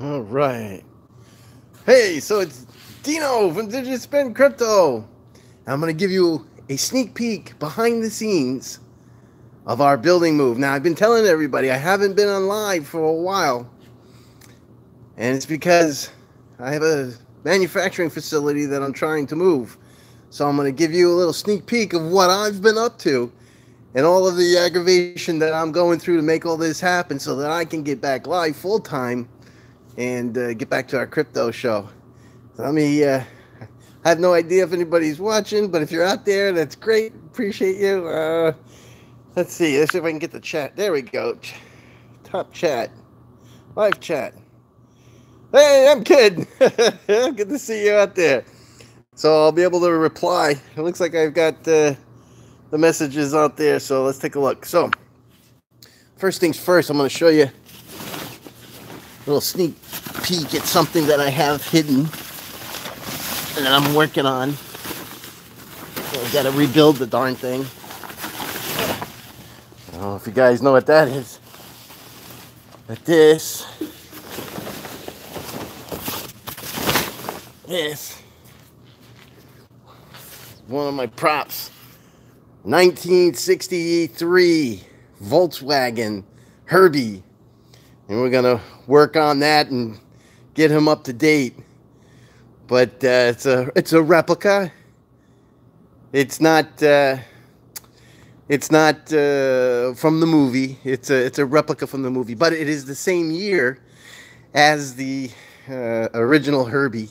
All right. Hey, so it's Dino from Digit Spend Crypto. I'm going to give you a sneak peek behind the scenes of our building move. Now, I've been telling everybody I haven't been on live for a while, and it's because I have a manufacturing facility that I'm trying to move. So I'm going to give you a little sneak peek of what I've been up to and all of the aggravation that I'm going through to make all this happen so that I can get back live full time and get back to our crypto show. So I have no idea if anybody's watching, but if you're out there, that's great. Appreciate you. Let's see. Let's see if I can get the chat. There we go. Top chat. Live chat. Hey, I'm Kid. Good to see you out there. So I'll be able to reply. It looks like I've got the messages out there. So let's take a look. So first things first, I'm going to show you a little sneak peek at something that I have hidden and that I'm working on. So I've got to rebuild the darn thing. I don't know if you guys know what that is. But this is one of my props. 1963 Volkswagen Herbie. And we're going to work on that and get him up to date. But it's a replica. It's not from the movie. It's a replica from the movie, but it is the same year as the original Herbie.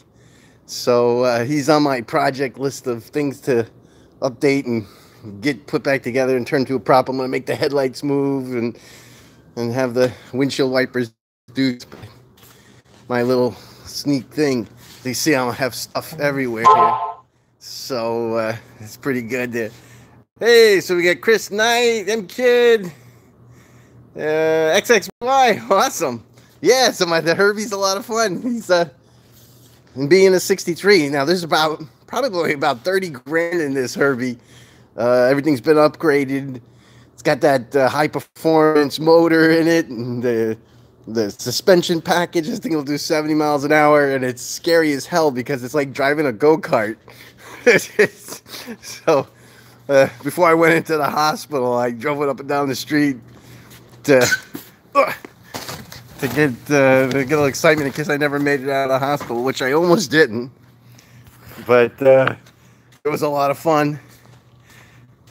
So he's on my project list of things to update and get put back together and turn to a prop. I'm going to make the headlights move and have the windshield wipers do my little sneak thing. You see, I have stuff everywhere here, so it's pretty good there. Hey, so we got Chris Knight, M Kid, XXY, awesome. Yeah, so the Herbie's a lot of fun. He's and being a 63. Now there's probably about 30 grand in this Herbie. Everything's been upgraded. It's got that high performance motor in it, and the suspension package. This thing will do 70 miles an hour, and it's scary as hell because it's like driving a go-kart. So before I went into the hospital, I drove it up and down the street to get a little excitement in case I never made it out of the hospital, which I almost didn't. But it was a lot of fun,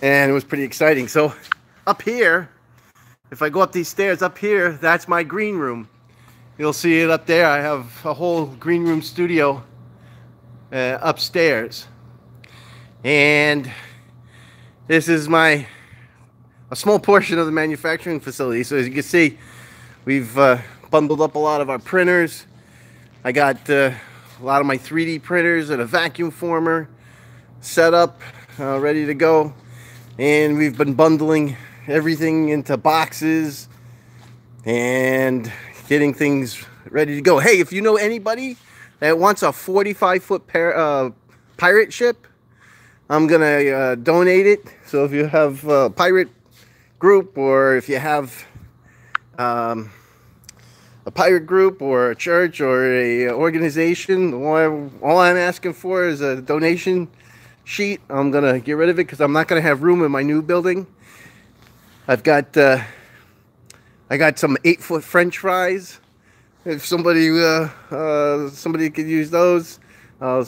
and it was pretty exciting. So up here, if I go up these stairs up here, that's my green room. You'll see it up there. I have a whole green room studio upstairs. And this is a small portion of the manufacturing facility. So as you can see, we've bundled up a lot of our printers. I got a lot of my 3D printers and a vacuum former set up, ready to go. And we've been bundling everything into boxes and getting things ready to go. Hey, if you know anybody that wants a 45-foot pirate ship, I'm gonna donate it. So if you have a pirate group, or if you have a pirate group or a church or a organization, all I'm asking for is a donation sheet. I'm gonna get rid of it because I'm not gonna have room in my new building. I got some 8-foot French fries. If somebody could use those. I'll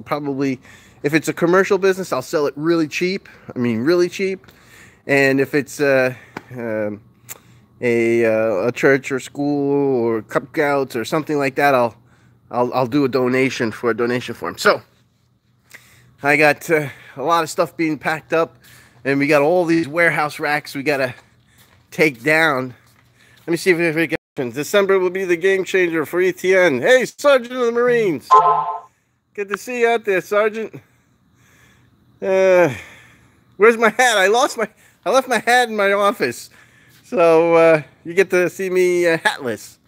probably, if it's a commercial business, I'll sell it really cheap. I mean, really cheap. And if it's a church or school or Cub Scouts or something like that, I'll do a donation form. So I got a lot of stuff being packed up. And we got all these warehouse racks we gotta take down. Let me see if we get questions. December will be the game changer for ETN. Hey, Sergeant of the Marines. Good to see you out there, Sergeant. Where's my hat? I left my hat in my office. So you get to see me hatless.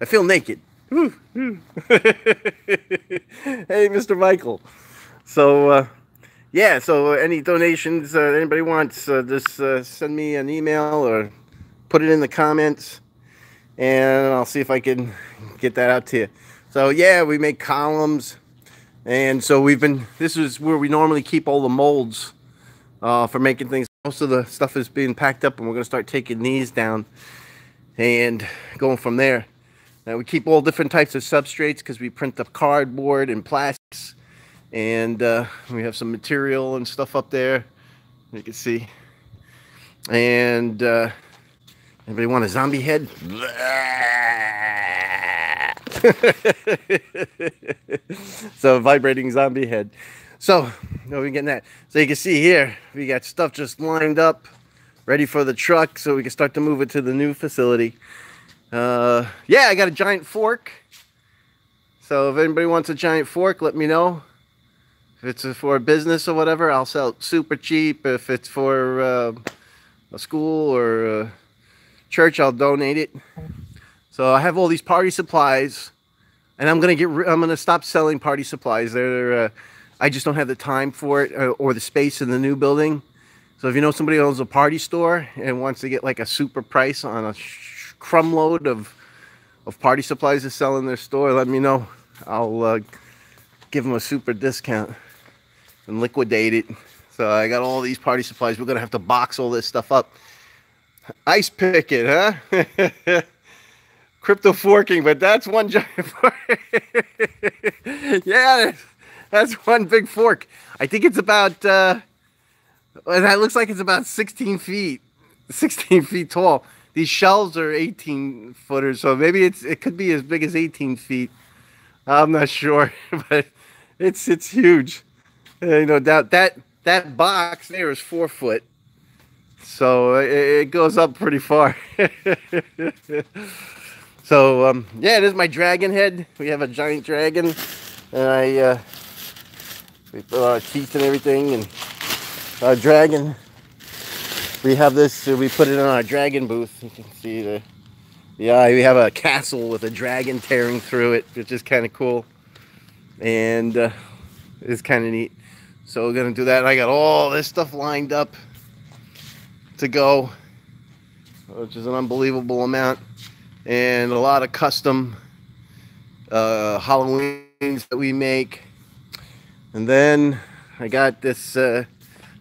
I feel naked. Hey, Mr. Michael. So yeah, so any donations anybody wants, just send me an email or put it in the comments, and I'll see if I can get that out to you. So yeah, we make columns, and so this is where we normally keep all the molds for making things. Most of the stuff is being packed up, and we're gonna start taking these down and going from there. Now we keep all different types of substrates because we print up cardboard and plastics, and we have some material and stuff up there, you can see. And anybody want a zombie head? So vibrating zombie head. So we're getting that. So you can see here we got stuff just lined up, ready for the truck, so we can start to move it to the new facility. Yeah, I got a giant fork. So if anybody wants a giant fork, let me know. If it's for a business or whatever, I'll sell it super cheap. If it's for a school or a church, I'll donate it. So I have all these party supplies, and I'm gonna stop selling party supplies. I just don't have the time for it or the space in the new building. So if you know somebody who owns a party store and wants to get like a super price on a crumb load of party supplies to sell in their store, let me know. I'll give them a super discount and liquidate it. So I got all these party supplies. We're gonna have to box all this stuff up. Ice pick it, huh? Crypto forking, but that's one giant fork. Yeah, that's one big fork. I think it's about that looks like it's about 16 feet tall. These shelves are 18 footers, so maybe it could be as big as 18 feet. I'm not sure, but it's huge. You know, that box there is 4 foot, so it goes up pretty far. So yeah, this is my dragon head. We have a giant dragon, and we put our teeth and everything, and our dragon. We have this. We put it in our dragon booth. You can see we have a castle with a dragon tearing through it, which is kind of cool, and it's kind of neat. So we're gonna do that. I got all this stuff lined up to go, which is an unbelievable amount, and a lot of custom Halloweens that we make. And then I got this. This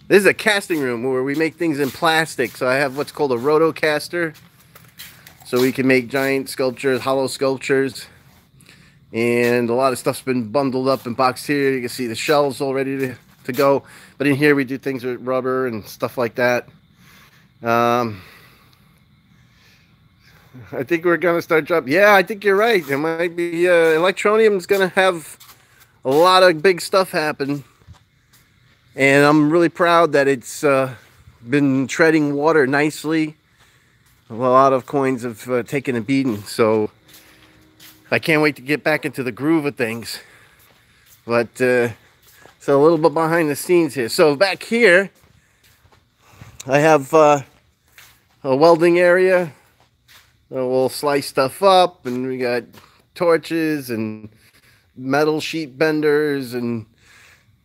is a casting room where we make things in plastic. So I have what's called a rotocaster, so we can make giant sculptures, hollow sculptures. And a lot of stuff's been bundled up and boxed here. You can see the shelves all ready to go. But in here we do things with rubber and stuff like that. I think we're gonna start dropping. Yeah, I think you're right. It might be Electronium is gonna have a lot of big stuff happen, and I'm really proud that it's been treading water nicely. A lot of coins have taken a beating, so I can't wait to get back into the groove of things. But so a little bit behind the scenes here. So back here I have a welding area. We'll slice stuff up, and we got torches and metal sheet benders and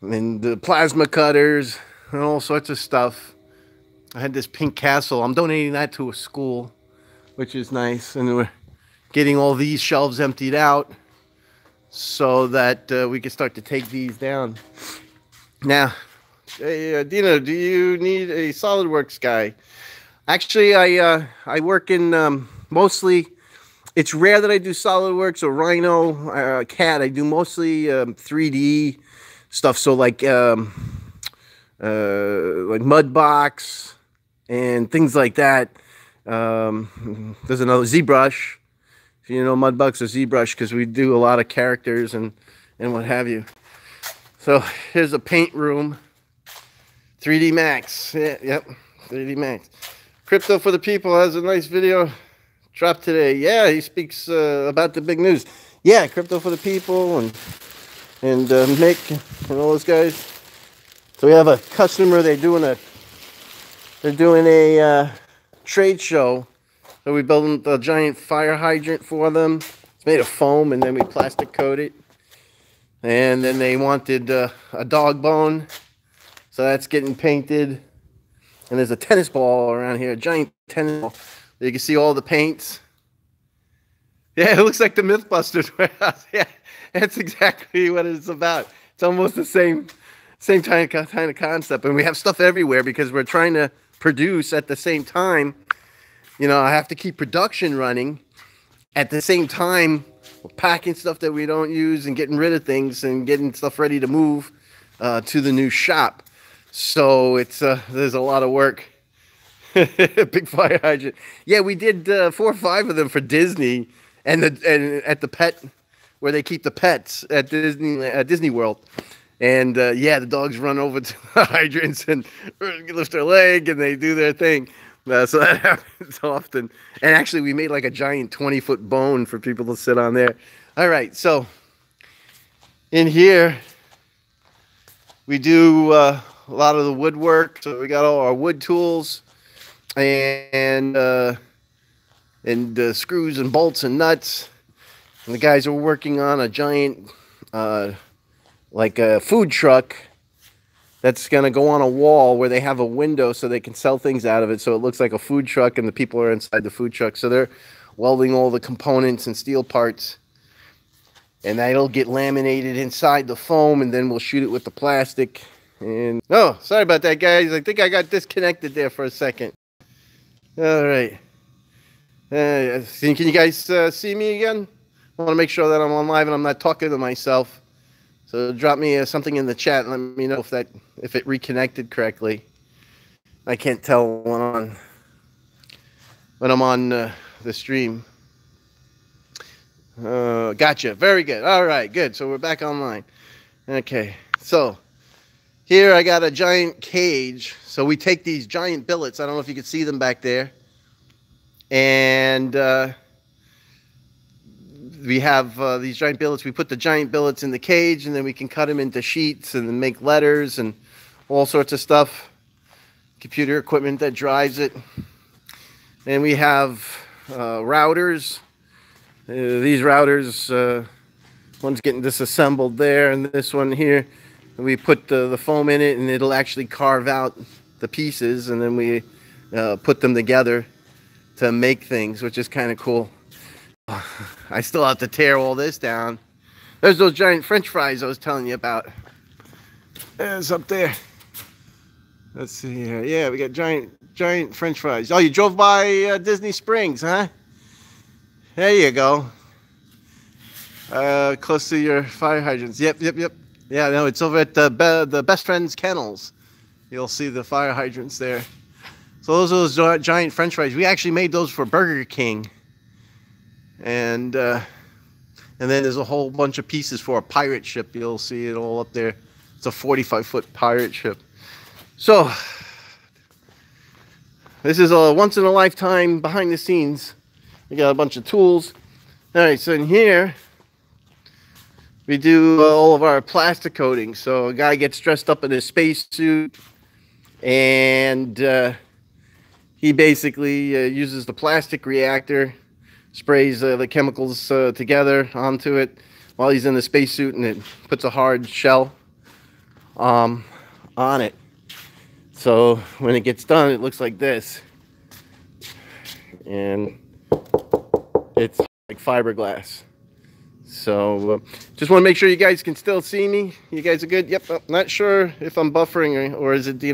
the plasma cutters and all sorts of stuff. I had this pink castle. I'm donating that to a school, which is nice. And we're getting all these shelves emptied out so that we can start to take these down. Now, hey, Dino, do you need a SolidWorks guy? Actually, I work in mostly, it's rare that I do SolidWorks or Rhino, CAD. I do mostly 3D stuff. So like Mudbox and things like that. There's another ZBrush. If you know Mudbox or ZBrush, because we do a lot of characters and what have you. So here's a paint room. 3D Max. Yeah, yep, 3D Max. Crypto for the People has a nice video dropped today. Yeah, he speaks about the big news. Yeah, Crypto for the People and Mick and all those guys. So we have a customer. They're doing a trade show. So we built a giant fire hydrant for them. It's made of foam, and then we plastic coat it. And then they wanted a dog bone, so that's getting painted. And there's a tennis ball around here, a giant tennis ball. You can see all the paints. Yeah, it looks like the Mythbusters warehouse. Yeah, that's exactly what it's about. It's almost the same kind of concept, and we have stuff everywhere because we're trying to produce at the same time. You know, I have to keep production running at the same time, packing stuff that we don't use and getting rid of things and getting stuff ready to move to the new shop. So it's there's a lot of work. Big fire hydrant. Yeah, we did 4 or 5 of them for Disney and at the pet where they keep the pets at Disney World. And yeah, the dogs run over to the hydrants and lift their leg and they do their thing. So that happens often. And actually, we made like a giant 20-foot bone for people to sit on there. All right, so in here we do a lot of the woodwork. So we got all our wood tools and screws and bolts and nuts. And the guys are working on a giant, like a food truck that's going to go on a wall where they have a window so they can sell things out of it. So it looks like a food truck and the people are inside the food truck. So they're welding all the components and steel parts. And that'll get laminated inside the foam and then we'll shoot it with the plastic. And oh, sorry about that, guys. I think I got disconnected there for a second. All right. Can you guys see me again? I want to make sure that I'm on live and I'm not talking to myself. So drop me something in the chat and let me know if it reconnected correctly. I can't tell when I'm on the stream. Gotcha. Very good. All right, good. So we're back online. Okay. So here I got a giant cage. So we take these giant billets. I don't know if you can see them back there. And we have these giant billets. We put the giant billets in the cage and then we can cut them into sheets and then make letters and all sorts of stuff. Computer equipment that drives it. And we have routers. These routers, one's getting disassembled there and this one here. We put the foam in it and it'll actually carve out the pieces and then we put them together to make things, which is kind of cool. I still have to tear all this down. There's those giant French fries I was telling you about. There's up there. Let's see here. Yeah, we got giant French fries. Oh, you drove by Disney Springs, huh? There you go. Close to your fire hydrants. Yep. Yeah, no, it's over at the Best Friends Kennels. You'll see the fire hydrants there. So those are those giant French fries. We actually made those for Burger King. And then there's a whole bunch of pieces for a pirate ship. You'll see it all up there. It's a 45-foot pirate ship. So this is a once-in-a-lifetime behind the scenes. We got a bunch of tools. All right, so in here we do all of our plastic coating. So a guy gets dressed up in his spacesuit and he basically uses the plastic reactor, sprays the chemicals together onto it while he's in the spacesuit, and it puts a hard shell on it. So when it gets done, it looks like this. And it's like fiberglass. So just want to make sure you guys can still see me. You guys are good? Yep. I'm not sure if I'm buffering or is it,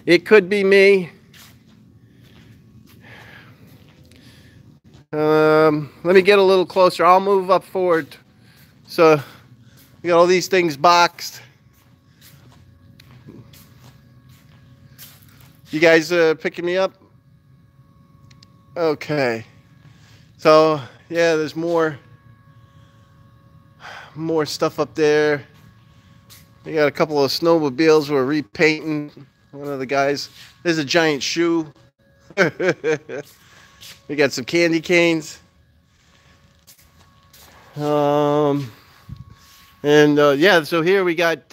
it could be me. Let me get a little closer. I'll move up forward. So we got all these things boxed. You guys picking me up? Okay. So yeah, there's more stuff up there. We got a couple of snowmobiles we're repainting. One of the guys. There's a giant shoe. We got some candy canes. Yeah, so here we got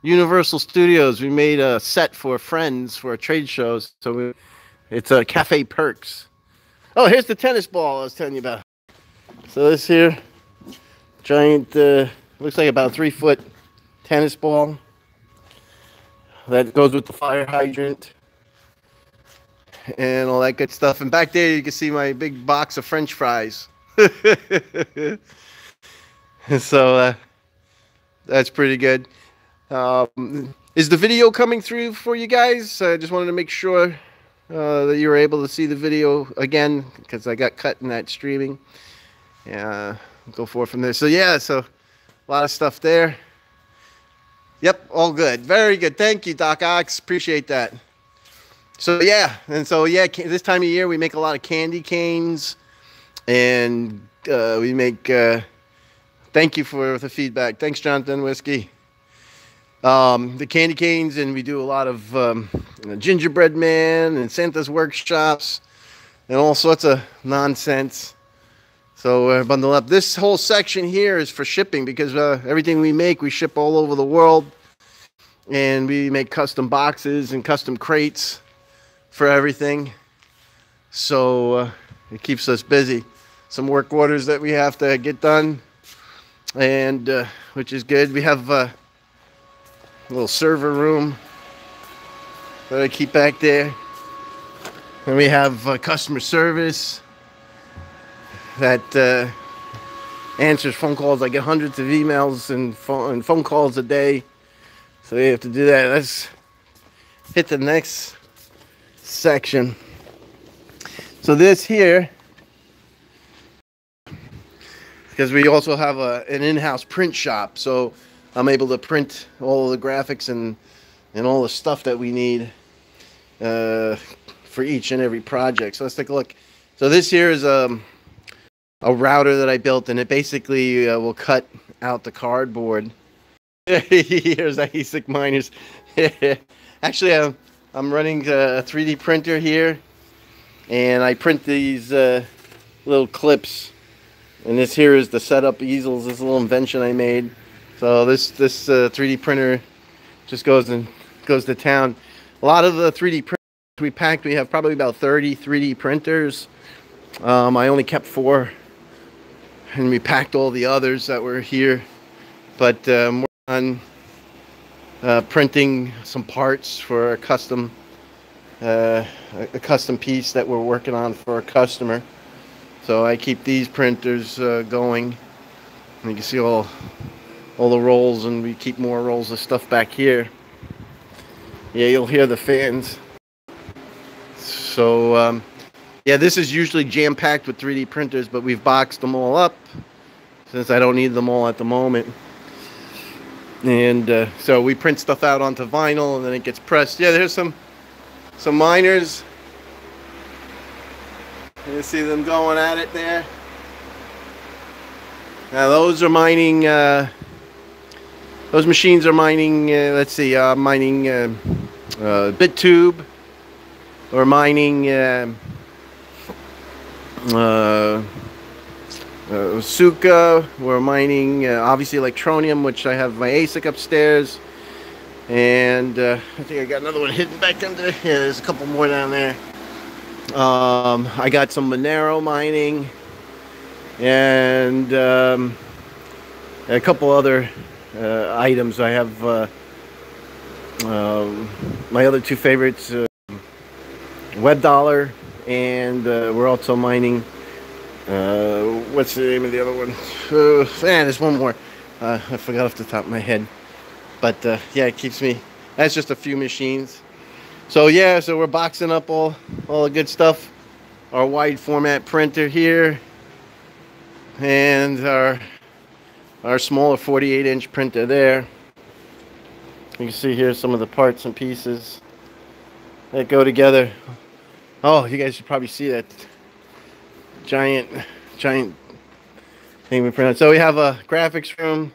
Universal Studios. We made a set for friends for a trade show. So it's a Cafe Perks. Oh, here's the tennis ball I was telling you about. So this here, giant, looks like about 3-foot tennis ball. That goes with the fire hydrant and all that good stuff. And back there you can see my big box of French fries. So that's pretty good. Is the video coming through for you guys? I just wanted to make sure that you were able to see the video again, because I got cut in that streaming. Yeah, go forward from there. So yeah, so a lot of stuff there. Yep, all good. Very good. Thank you, Doc Ox. Appreciate that. So yeah, this time of year we make a lot of candy canes, and we make. Thank you for the feedback. Thanks, Jonathan Whiskey. The candy canes, and we do a lot of gingerbread man and Santa's workshops and all sorts of nonsense. So bundle up. This whole section here is for shipping, because everything we make, we ship all over the world, and we make custom boxes and custom crates for everything. So it keeps us busy. Some work orders that we have to get done, and which is good. We have a little server room that I keep back there, and we have customer service that answers phone calls. I get hundreds of emails and phone calls a day, so you have to do that. Let's hit the next section. So this here, because we also have an in-house print shop, so I'm able to print all of the graphics and all the stuff that we need for each and every project. So let's take a look. So this here is a router that I built, and it basically will cut out the cardboard. Here's ASIC miners. Actually, I'm running a 3D printer here, and I print these little clips. And this here is the setup easels. This little invention I made. So this 3D printer just goes to town. A lot of the 3D printers we packed, we have probably about 30 3D printers. I only kept 4, and we packed all the others that were here. But we're on printing some parts for a custom piece that we're working on for a customer. So I keep these printers going. And you can see all the rolls, and we keep more rolls of stuff back here. Yeah, you'll hear the fans. So yeah, this is usually jam-packed with 3D printers, but we've boxed them all up since I don't need them all at the moment. And so we print stuff out onto vinyl, and then it gets pressed. Yeah, there's some miners. You see them going at it there. Now those are mining. Those machines are mining. Let's see, mining BitTube, or mining Suka. We're mining obviously Electronium, which I have my ASIC upstairs, and I think I got another one hidden back under there. Yeah, there's a couple more down there. I got some Monero mining, and a couple other items. I have my other 2 favorites, WebDollar, and we're also mining what's the name of the other one? Man, there's one more. I forgot off the top of my head, but yeah, it keeps me. That's just a few machines. So yeah, so we're boxing up all the good stuff. Our wide format printer here, and our smaller 48-inch printer there. You can see here some of the parts and pieces that go together. Oh, you guys should probably see that giant thing we print out. So we have a graphics room,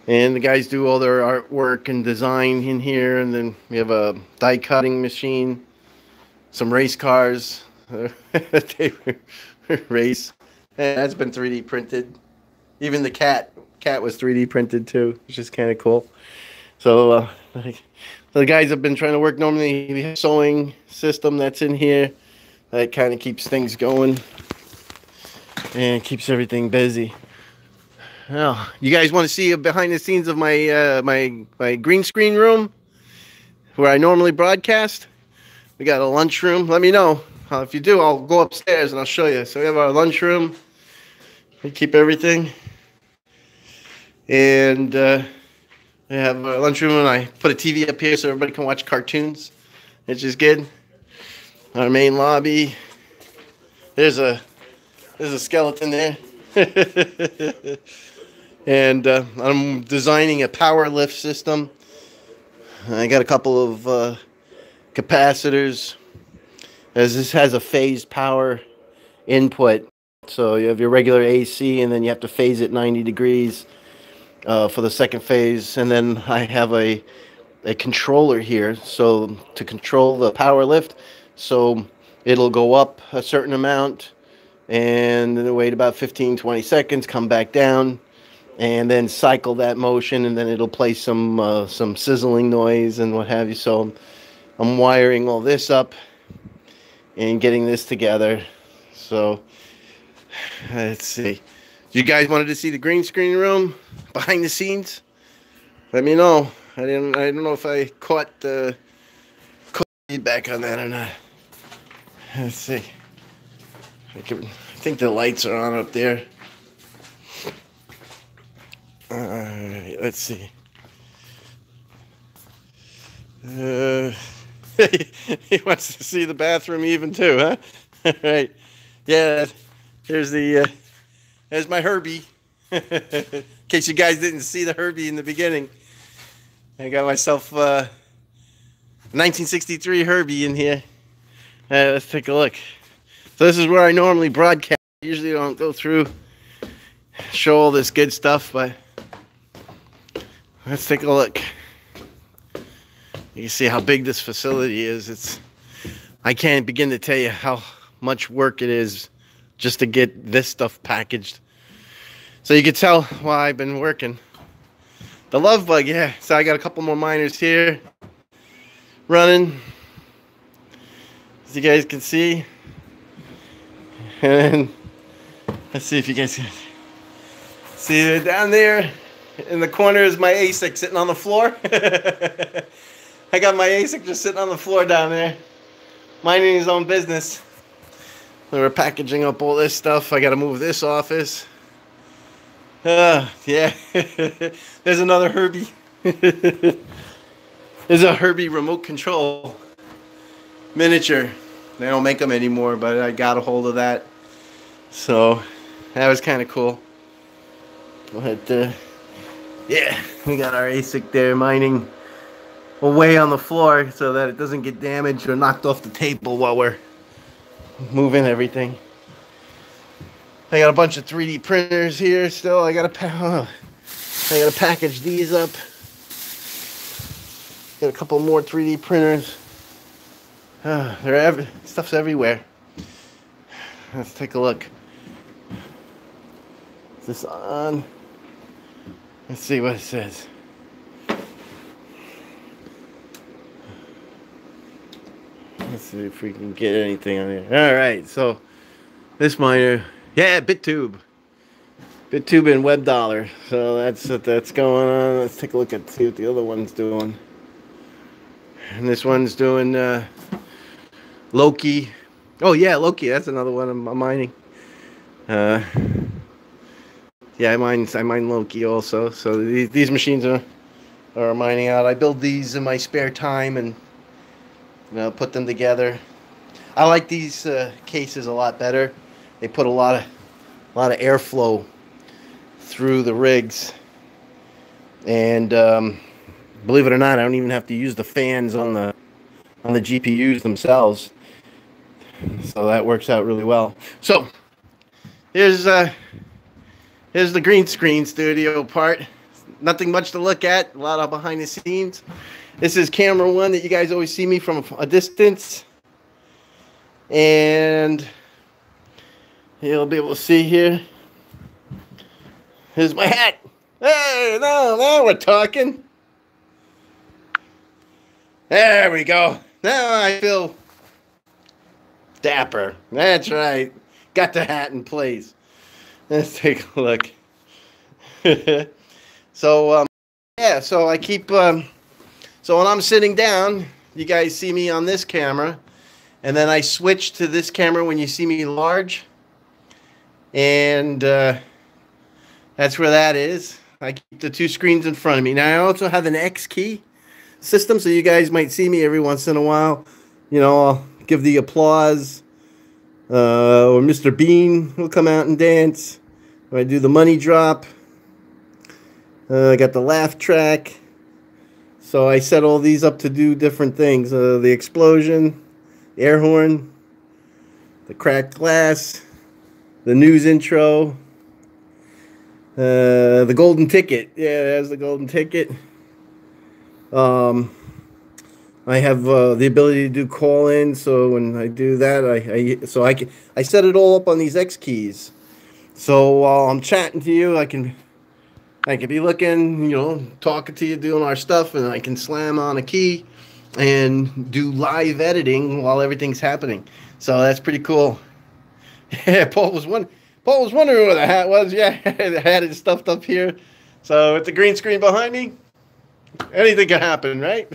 and the guys do all their artwork and design in here, and then we have a die cutting machine, some race cars. They race, and that's been 3D printed. Even the cat was 3D printed too, which is kind of cool. So the guys have been trying to work. Normally we have a sewing system that's in here that kind of keeps things going and keeps everything busy. Oh, you guys want to see behind the scenes of my my green screen room where I normally broadcast? We got a lunch room. Let me know. If you do, I'll go upstairs and I'll show you. So we have our lunch room. I keep everything. And I have a lunchroom, and I put a TV up here so everybody can watch cartoons, which is good. Our main lobby. There's a skeleton there. And I'm designing a power lift system. I got a couple of capacitors, as this has a phased power input. So you have your regular AC, and then you have to phase it 90 degrees for the second phase. And then I have a controller here, so to control the power lift. So it'll go up a certain amount, and then wait about 15-20 seconds, come back down, and then cycle that motion, and then it'll play some sizzling noise and what have you. So I'm wiring all this up and getting this together. So let's see. You guys wanted to see the green screen room behind the scenes? Let me know. I don't know if I caught the feedback on that or not. Let's see. I think the lights are on up there. Let's see. He wants to see the bathroom even too, huh? All right. Yeah. There's my Herbie. In case you guys didn't see the Herbie in the beginning, I got myself 1963 Herbie in here. Let's take a look. So this is where I normally broadcast. Usually I don't go through, show all this good stuff, but let's take a look. You can see how big this facility is. I can't begin to tell you how much work it is just to get this stuff packaged. So you can tell why I've been working. The love bug, yeah. So I got a couple more miners here running, as you guys can see. And let's see if you guys can see down there in the corner is my ASIC sitting on the floor. I got my ASIC just sitting on the floor down there, minding his own business. We're packaging up all this stuff. I got to move this office. Yeah. There's another Herbie. There's a Herbie remote control miniature. They don't make them anymore, but I got a hold of that. So that was kind of cool. But yeah, we got our ASIC there mining away on the floor so that it doesn't get damaged or knocked off the table while we're moving everything. I got a bunch of 3D printers here still. I gotta package these up. Got a couple more 3D printers. Stuff's everywhere. Let's take a look. Is this on? Let's see what it says. Let's see if we can get anything on here. All right, so this miner, yeah, BitTube and WebDollar. So that's going on. Let's take a look at see what the other one's doing. And this one's doing Loki. Oh yeah, Loki. That's another one I'm mining. Yeah, I mine Loki also. So these machines are mining out. I build these in my spare time and put them together. I like these cases a lot better. They put a lot of airflow through the rigs, and believe it or not, I don't even have to use the fans on the GPUs themselves. So that works out really well. So here's the green screen studio part. Nothing much to look at. A lot of behind the scenes. This is camera one that you guys always see me from a distance. And you'll be able to see here. Here's my hat. Hey, now we're talking. There we go. Now I feel dapper. That's right. Got the hat in place. Let's take a look. So, yeah, so I keep, so when I'm sitting down, you guys see me on this camera, and then I switch to this camera when you see me large, and That's where that is. I keep the two screens in front of me. Now I also have an X key system, so you guys might see me every once in a while. You know, I'll give the applause, or Mr. Bean will come out and dance. Or I do the money drop. I got the laugh track. So I set all these up to do different things. The explosion, air horn, the cracked glass, the news intro, the golden ticket. Yeah, there's the golden ticket. I have the ability to do call-in, so when I do that, I set it all up on these X keys. So while I'm chatting to you, I can be looking, you know, talking to you, doing our stuff, and I can slam on a key and do live editing while everything's happening. So that's pretty cool. Yeah, Paul was wondering where the hat was. Yeah, the hat is stuffed up here. So with the green screen behind me, anything can happen, right?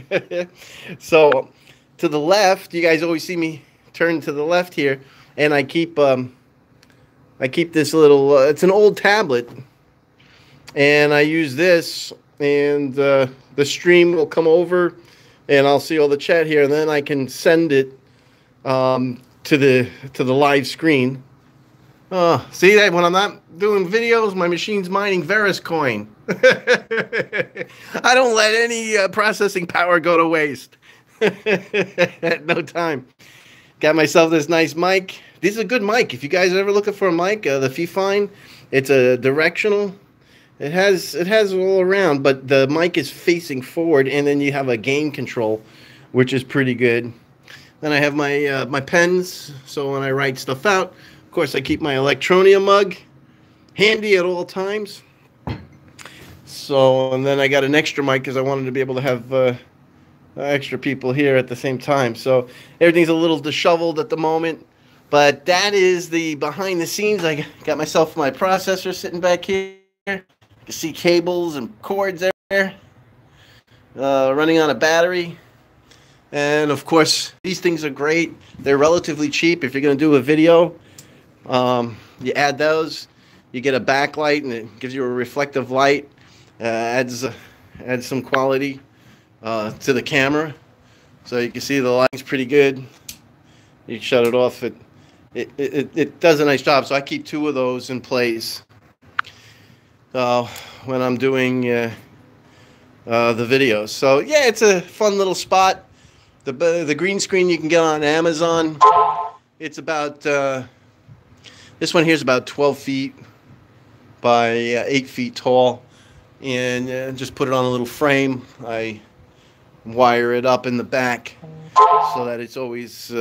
So to the left, you guys always see me turn to the left here, and I keep this little. It's an old tablet, and I use this, and the stream will come over, and I'll see all the chat here, and then I can send it to the live screen. See that when I'm not doing videos, my machine's mining Veriscoin. I don't let any processing power go to waste. At no time. Got myself this nice mic. This is a good mic. If you guys are ever looking for a mic, the Fifine, it's a directional. It has all around, but the mic is facing forward, and then you have a gain control, which is pretty good. Then I have my pens, so when I write stuff out, of course I keep my ELECTRONEUM mug handy at all times. So, and then I got an extra mic because I wanted to be able to have extra people here at the same time. So everything's a little disheveled at the moment, but that is the behind the scenes. I got myself my processor sitting back here. You can see cables and cords there, running on a battery. And of course, these things are great. They're relatively cheap. If you're going to do a video, you add those, you get a backlight, and it gives you a reflective light. Adds some quality to the camera, so you can see the lighting's pretty good. You shut it off. It does a nice job. So I keep two of those in place when I'm doing the videos. So yeah, it's a fun little spot. The green screen you can get on Amazon. It's about this one here is about 12 feet by 8 feet tall, and just put it on a little frame. I wire it up in the back so that it's always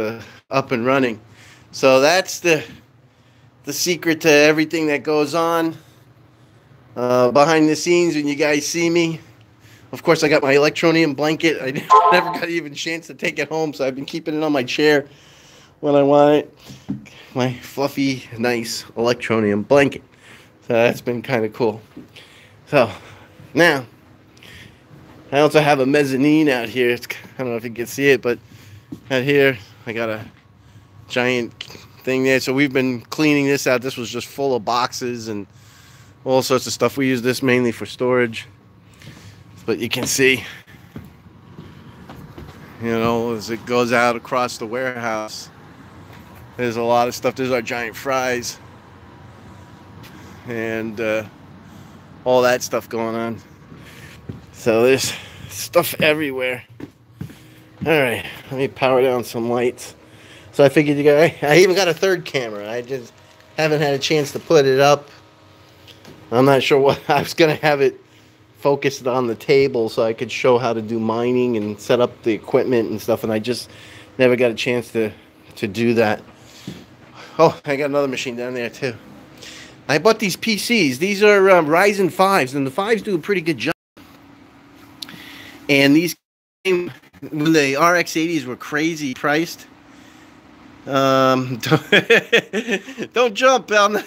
up and running. So that's the secret to everything that goes on behind the scenes when you guys see me. Of course, I got my ELECTRONEUM blanket. I never got even a chance to take it home, so I've been keeping it on my chair when I want it. My fluffy, nice ELECTRONEUM blanket. So that's been kind of cool. So now, I also have a mezzanine out here. I don't know if you can see it, but out here I got a giant thing there. So we've been cleaning this out. This was just full of boxes and all sorts of stuff. We use this mainly for storage. But you can see, you know, as it goes out across the warehouse, there's a lot of stuff. There's our giant fries and all that stuff going on. So there's stuff everywhere. All right, let me power down some lights. So I figured I even got a third camera. I just haven't had a chance to put it up. I'm not sure what I was gonna have it focused on the table so I could show how to do mining and set up the equipment and stuff, and I just never got a chance to do that. Oh, I got another machine down there too. I bought these PCs. These are Ryzen 5s, and the 5s do a pretty good job. And these came when the RX 80s were crazy priced. Don't jump on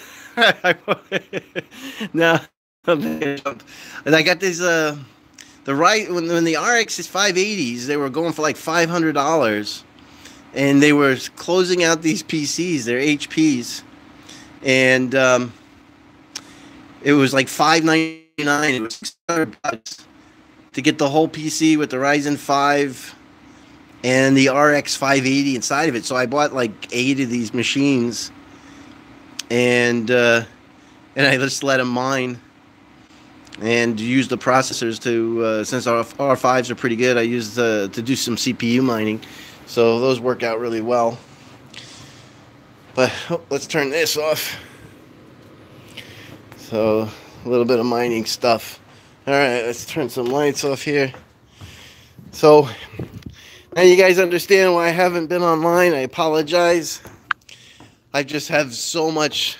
no. And I got these when the RX is 580s, they were going for like $500, and they were closing out these PCs. They're HPs, and It was like $599. It was $600 to get the whole PC with the Ryzen 5 and the RX 580 inside of it. So I bought like 8 of these machines, and I just let them mine and use the processors to, since our R5s are pretty good, I used to do some CPU mining. So those work out really well. But let's turn this off. So a little bit of mining stuff. All right, let's turn some lights off here. So now you guys understand why I haven't been online. I apologize. I just have so much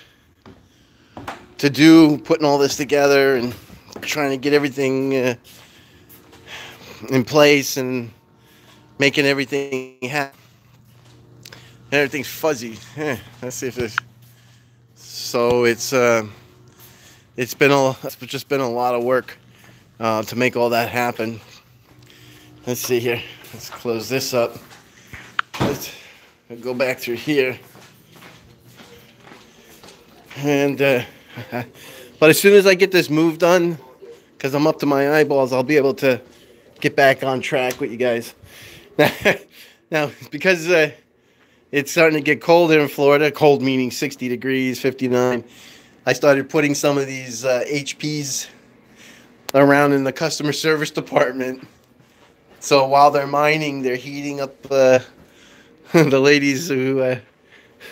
to do, putting all this together and trying to get everything in place and making everything happen. Everything's fuzzy. Let's see if this. So it's just been a lot of work to make all that happen. Let's see here. Let's close this up. Let's go back through here. And but as soon as I get this move done, because I'm up to my eyeballs, I'll be able to get back on track with you guys. Now, because it's starting to get cold here in Florida, cold meaning 60 degrees, 59, I started putting some of these HPs around in the customer service department. So while they're mining, they're heating up the ladies who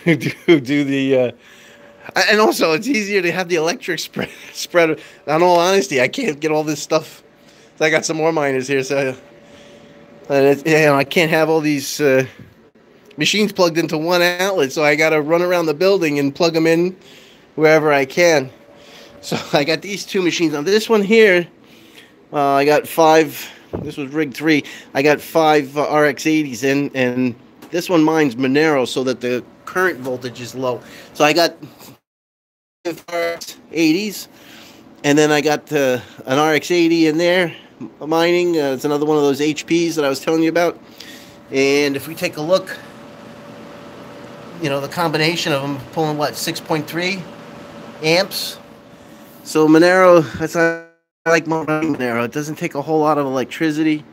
do the... and also, it's easier to have the electric spread. In all honesty, I can't get all this stuff. So I got some more miners here, so I can't have all these machines plugged into one outlet. So I got to run around the building and plug them in wherever I can. So I got these 2 machines. On this one here, I got 5. This was rig 3. I got 5 RX80s in, and this one mine's Monero, so that the current voltage is low. So I got RX80s, and then I got an RX80 in there mining. It's another one of those HPs that I was telling you about. And if we take a look, you know, the combination of them pulling what, 6.3 amps. So Monero, I like Monero. It doesn't take a whole lot of electricity,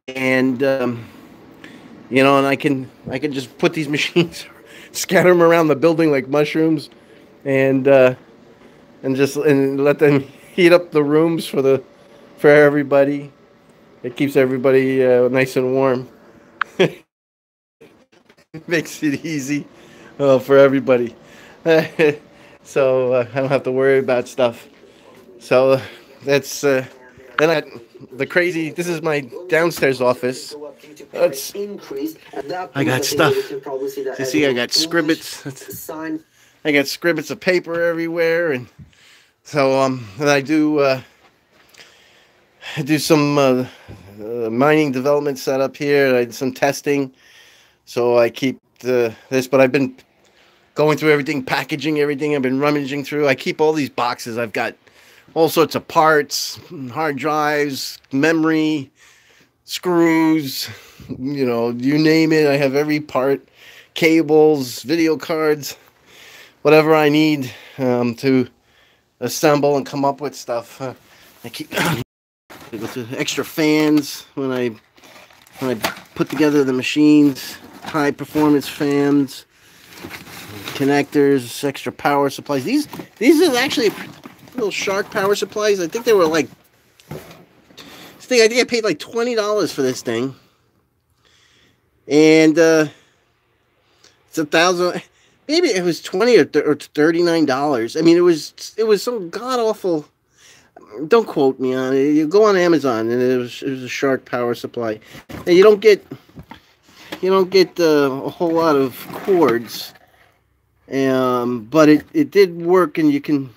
and you know, and I can just put these machines, scatter them around the building like mushrooms, and let them heat up the rooms for everybody. It keeps everybody nice and warm. It makes it easy for everybody. So I don't have to worry about stuff. So that's then the crazy. This is my downstairs office. I got stuff. You see, I got scribbits. I got scribbits of paper everywhere, and so and I do some mining development setup here. I did some testing, so I keep this. But I've been going through everything, packaging everything. I've been rummaging through. I keep all these boxes. I've got all sorts of parts, hard drives, memory, screws, you know, you name it. I have every part, cables, video cards, whatever I need to assemble and come up with stuff. I keep with the extra fans when I put together the machines, high performance fans, connectors, extra power supplies. These are actually little Shark power supplies. I think they were like, I think I paid like $20 for this thing, and it's $1,000. Maybe it was $20 or $39. I mean, it was some god awful. Don't quote me on it. You go on Amazon, and it was a Shark power supply, and you don't get a whole lot of cords, but it did work, and you can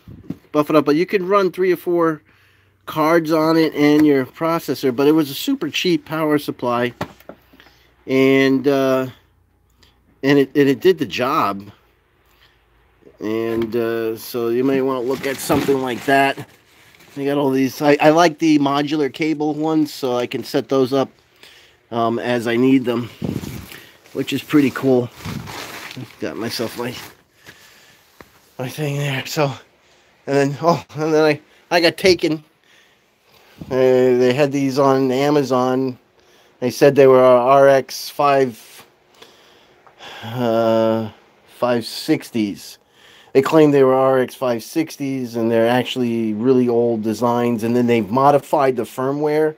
buff it up, but you can run 3 or 4 cards on it and your processor. But it was a super cheap power supply, and it did the job. And so you may want to look at something like that. I got all these. I like the modular cable ones, so I can set those up as I need them, which is pretty cool. Got myself my thing there. So And then I got taken. They had these on Amazon. They said they were RX 560s. They claimed they were RX 560s, and they're actually really old designs. And then they've modified the firmware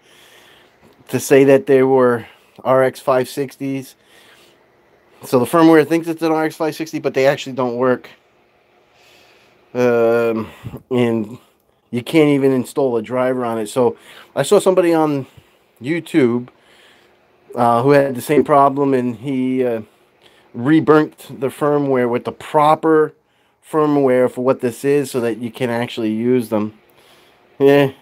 to say that they were RX 560s. So the firmware thinks it's an RX 560, but they actually don't work. And you can't even install a driver on it. So I saw somebody on YouTube who had the same problem, and he reburnt the firmware with the proper firmware for what this is, so that you can actually use them. Yeah,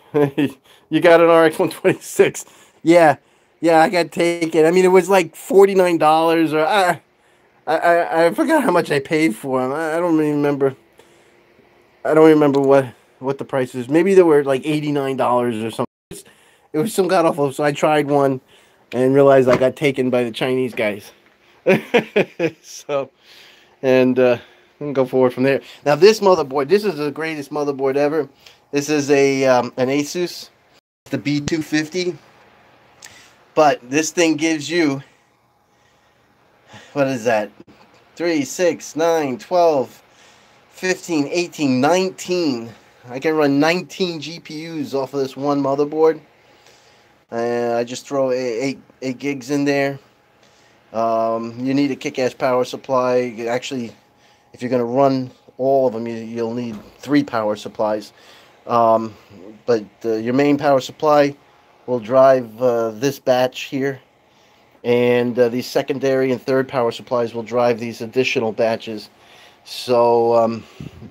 you got an RX 126. Yeah, I got taken. I mean, it was like $49, or I forgot how much I paid for them. I don't even remember. I don't remember what the price is. Maybe they were like $89 or something. It was some god awful. So I tried one and realized I got taken by the Chinese guys. So, and go forward from there. Now this motherboard, this is the greatest motherboard ever. This is an Asus, the B250. But this thing gives you, what is that? 3, 6, 9, 12, 15, 18, 19. I can run 19 GPUs off of this one motherboard. I just throw 8 gigs in there. You need a kick-ass power supply. Actually, if you're going to run all of them, you'll need 3 power supplies. But your main power supply will drive this batch here. And these secondary and third power supplies will drive these additional batches. So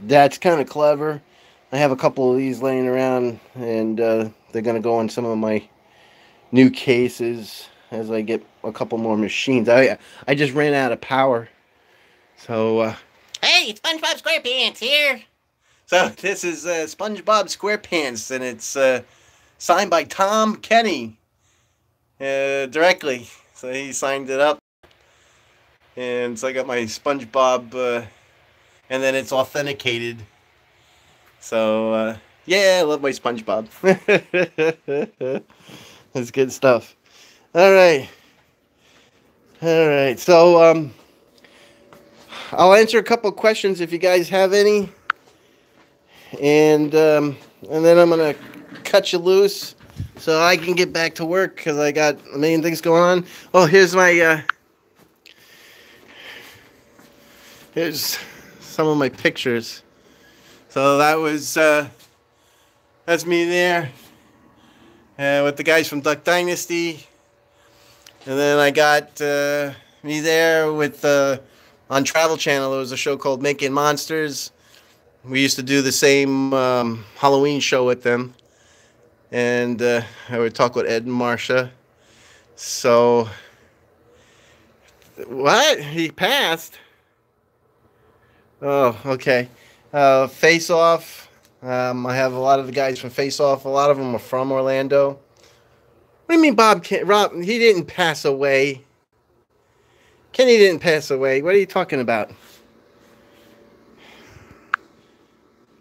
that's kind of clever. I have a couple of these laying around, and they're going to go in some of my new cases as I get a couple more machines. I just ran out of power. So, hey, SpongeBob SquarePants here. So this is SpongeBob SquarePants, and it's signed by Tom Kenny directly. So he signed it up. And so I got my SpongeBob, and then it's authenticated. So, yeah, I love my SpongeBob. That's good stuff. All right. So, I'll answer a couple questions if you guys have any. And then I'm going to cut you loose so I can get back to work, because I got a million things going on. Oh, here's my, here's some of my pictures. So that was, that's me there with the guys from Duck Dynasty. And then I got me there with, on Travel Channel, there was a show called Making Monsters. We used to do the same Halloween show with them. And I would talk with Ed and Marsha. So, what? He passed? Oh, okay. Face Off. I have a lot of the guys from Face Off. A lot of them are from Orlando. What do you mean Rob, he didn't pass away? Kenny didn't pass away. What are you talking about?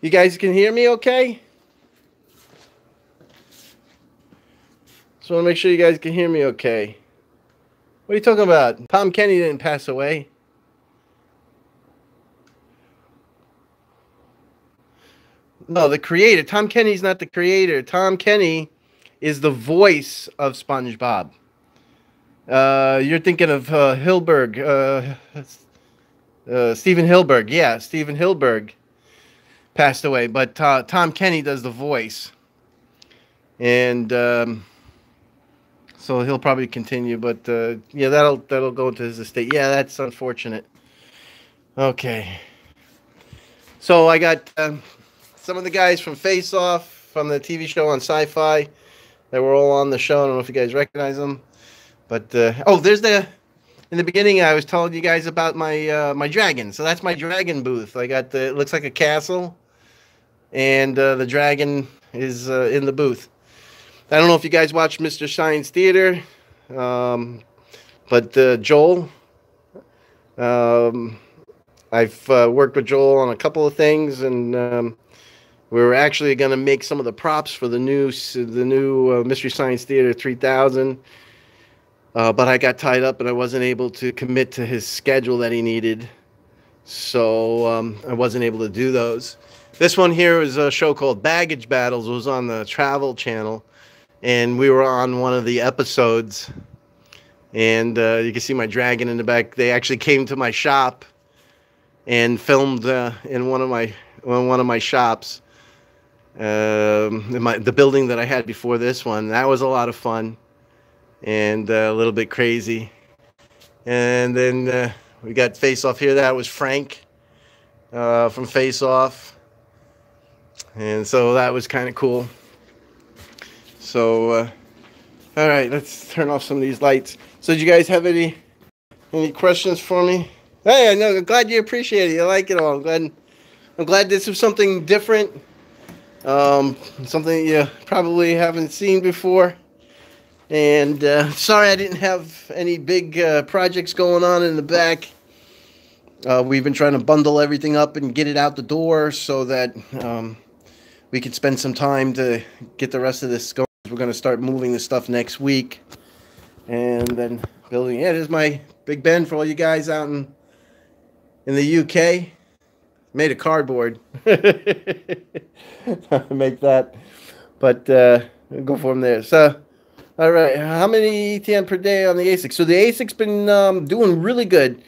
You guys can hear me okay? Just want to make sure you guys can hear me okay. What are you talking about? Tom Kenny didn't pass away. No, the creator. Tom Kenny's not the creator. Tom Kenny is the voice of SpongeBob. You're thinking of Hilberg. Steven Hilberg. Yeah, Steven Hilberg passed away. But Tom Kenny does the voice. And so he'll probably continue. But yeah, that'll go into his estate. Yeah, that's unfortunate. Okay. So I got some of the guys from Face Off, from the TV show on Sci-Fi. They were all on the show. I don't know if you guys recognize them. But, oh, there's in the beginning I was telling you guys about my my dragon. So that's my dragon booth. I got it looks like a castle. And the dragon is in the booth. I don't know if you guys watch Mr. Science Theater. But Joel, I've worked with Joel on a couple of things. And We were actually going to make some of the props for the new Mystery Science Theater 3000, but I got tied up and I wasn't able to commit to his schedule that he needed, so I wasn't able to do those. This one here is a show called Baggage Battles. It was on the Travel Channel, and we were on one of the episodes. And you can see my dragon in the back. They actually came to my shop and filmed in one of my shops, in the building that I had before this one. That was a lot of fun and a little bit crazy. And then we got Face Off here. That was Frank from Face Off, and so that was kind of cool. So all right, let's turn off some of these lights. So do you guys have any questions for me? Hey, I know, I'm glad you appreciate it. You like it all. I'm glad this was something different. Something you probably haven't seen before. And sorry I didn't have any big projects going on in the back. We've been trying to bundle everything up and get it out the door so that we could spend some time to get the rest of this going. We're going to start moving this stuff next week. And then building. Yeah, there's my Big Ben for all you guys out in the UK. Made of cardboard. Make that. But we'll go from there. So, all right. How many ETN per day on the ASIC? So the ASIC's been doing really good.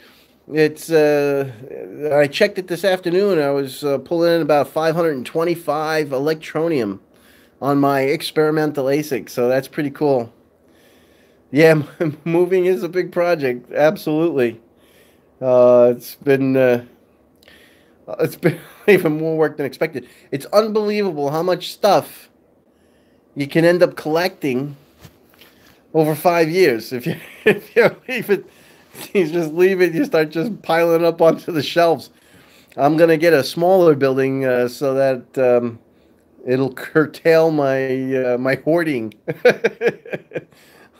It's I checked it this afternoon. I was pulling in about 525 Electronium on my experimental ASIC. So that's pretty cool. Yeah, moving is a big project. Absolutely. It's been even more work than expected. It's unbelievable how much stuff you can end up collecting over 5 years. If you leave it, you just leave it. You start just piling up onto the shelves. I'm gonna get a smaller building so that it'll curtail my my hoarding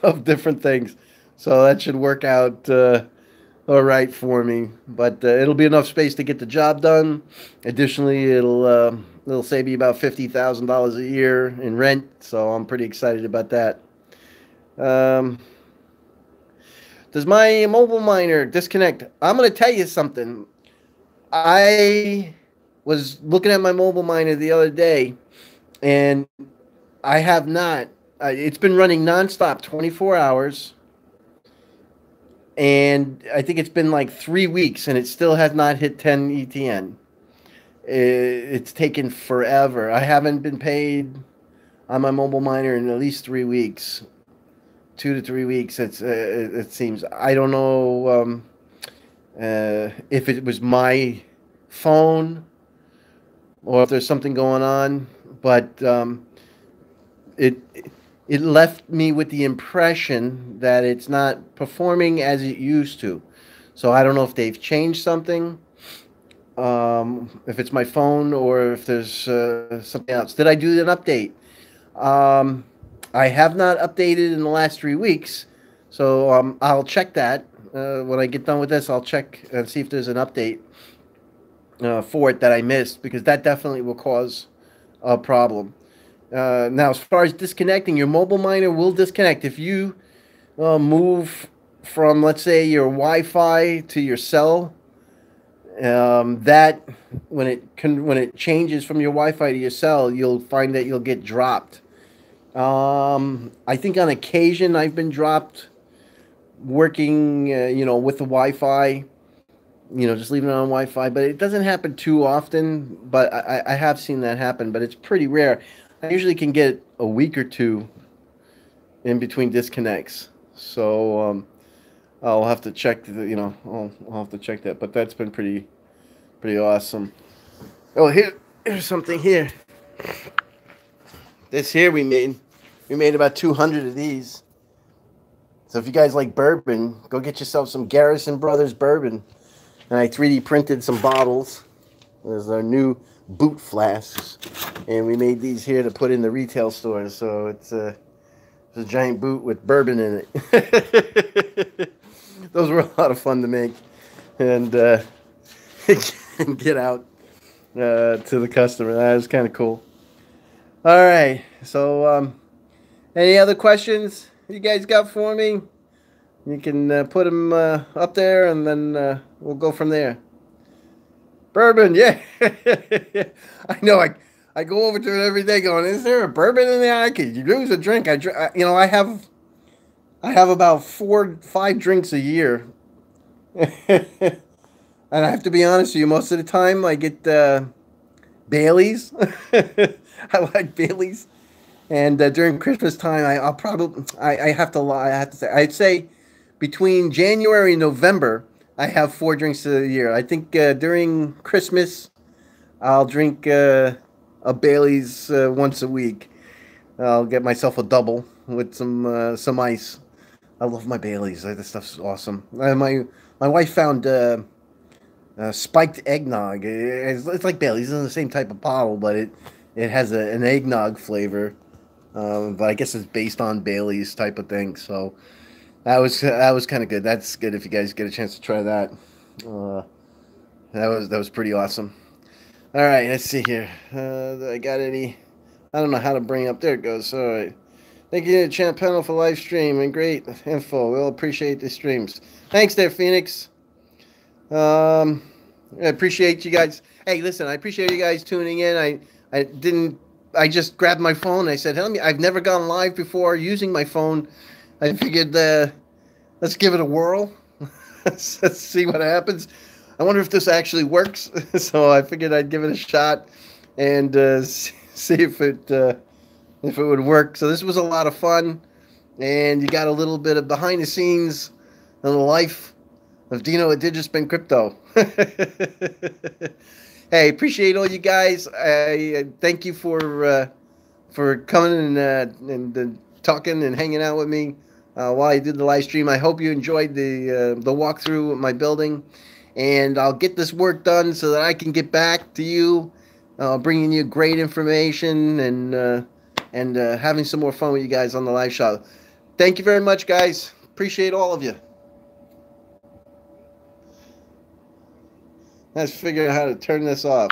of different things. So that should work out all right for me. But it'll be enough space to get the job done. Additionally, it'll save me about $50,000 a year in rent. So I'm pretty excited about that. Does my mobile miner disconnect? I'm going to tell you something. I was looking at my mobile miner the other day, and I have not. It's been running nonstop 24 hours. And I think it's been like 3 weeks, and it still has not hit 10 ETN. It's taken forever. I haven't been paid on my mobile miner in at least 3 weeks. 2 to 3 weeks, it seems. I don't know if it was my phone or if there's something going on, but it left me with the impression that it's not performing as it used to. So I don't know if they've changed something, if it's my phone or if there's something else. Did I do an update? I have not updated in the last 3 weeks, so I'll check that. When I get done with this, I'll check and see if there's an update for it that I missed, because that definitely will cause a problem. Now, as far as disconnecting, your mobile miner will disconnect. If you move from, let's say, your Wi-Fi to your cell, that when it changes from your Wi-Fi to your cell, you'll find that you'll get dropped. I think on occasion I've been dropped working, with the Wi-Fi, just leaving it on Wi-Fi, but it doesn't happen too often. But I have seen that happen, but it's pretty rare. I usually can get a week or two in between disconnects. So I'll have to check I'll have to check that. But that's been pretty awesome. Oh, here's something here. This here we made about 200 of these. So if you guys like bourbon, go get yourself some Garrison Brothers bourbon. And I 3D printed some bottles. There's our new boot flasks, and we made these here to put in the retail stores. So it's a giant boot with bourbon in it. Those were a lot of fun to make, and get out to the customer. That was kind of cool. All right. So, any other questions you guys got for me? You can put them up there, and then we'll go from there. Bourbon, yeah. I know. I go over to it every day, going, "Is there a bourbon in there? I could use a drink." I have about 5 drinks a year, and I have to be honest with you. Most of the time, I get Bailey's. I like Bailey's. And during Christmas time, I'll probably I have to lie. I have to say I'd say between January and November, I have 4 drinks a year. I think during Christmas, I'll drink a Bailey's once a week. I'll get myself a double with some ice. I love my Baileys. This stuff's awesome. My wife found spiked eggnog. It's like Bailey's. It's in the same type of bottle, but it has an eggnog flavor. But I guess it's based on Bailey's type of thing. So that was kind of good. That's good if you guys get a chance to try that. That was pretty awesome. All right, let's see here. I got any? I don't know how to bring up. There it goes. All right. Thank you, Champ Panel, for live stream and great info. We'll appreciate the streams. Thanks there, Phoenix. I appreciate you guys. Hey, listen, I appreciate you guys tuning in. I just grabbed my phone and I said, I've never gone live before using my phone. I figured, let's give it a whirl. Let's see what happens. I wonder if this actually works. So I figured I'd give it a shot and see if it would work. So this was a lot of fun, and you got a little bit of behind the scenes of the life of Dino at DigiSpin Crypto. Hey, appreciate all you guys. I thank you for coming and talking and hanging out with me while I did the live stream. I hope you enjoyed the walkthrough of my building, and I'll get this work done so that I can get back to you, bringing you great information and having some more fun with you guys on the live show. Thank you very much, guys. Appreciate all of you. Let's figure out how to turn this off.